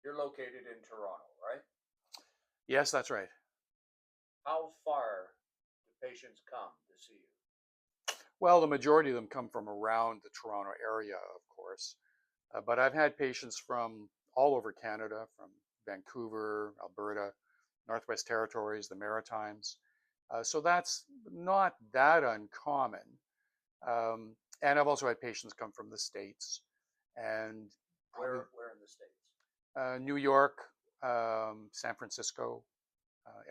You're located in Toronto, right? Yes, that's right. How far do patients come to see you? Well, the majority of them come from around the Toronto area, of course. But I've had patients from all over Canada, from Vancouver, Alberta, Northwest Territories, the Maritimes. So that's not that uncommon. And I've also had patients come from the States and probably Where in the States? New York, San Francisco,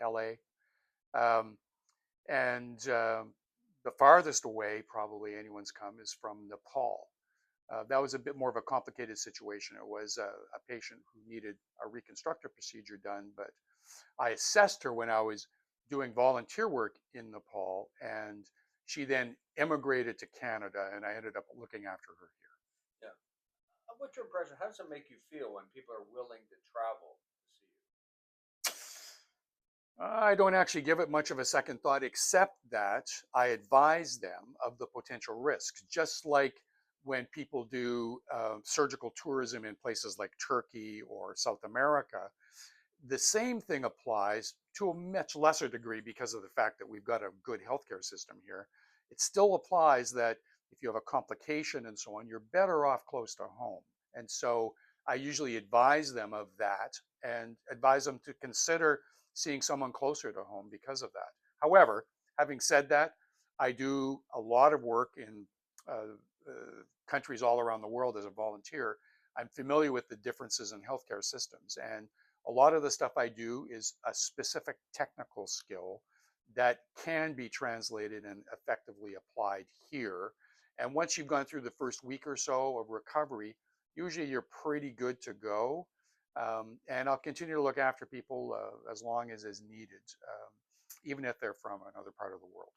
LA. Um, and the farthest away probably anyone's come is from Nepal. That was a bit more of a complicated situation. It was a patient who needed a reconstructive procedure done, but I assessed her when I was doing volunteer work in Nepal, and she then immigrated to Canada, and I ended up looking after her here. Yeah. What's your impression? How does it make you feel when people are willing to travel to see you? I don't actually give it much of a second thought, except that I advise them of the potential risks, just like when people do surgical tourism in places like Turkey or South America. The same thing applies to a much lesser degree because of the fact that we've got a good healthcare system here. It still applies that if you have a complication and so on, you're better off close to home. And so I usually advise them of that and advise them to consider seeing someone closer to home because of that. However, having said that, I do a lot of work in uh, uh, countries all around the world as a volunteer. I'm familiar with the differences in healthcare systems, and a lot of the stuff I do is a specific technical skill that can be translated and effectively applied here. And once you've gone through the first week or so of recovery, usually you're pretty good to go. And I'll continue to look after people as long as is needed, even if they're from another part of the world.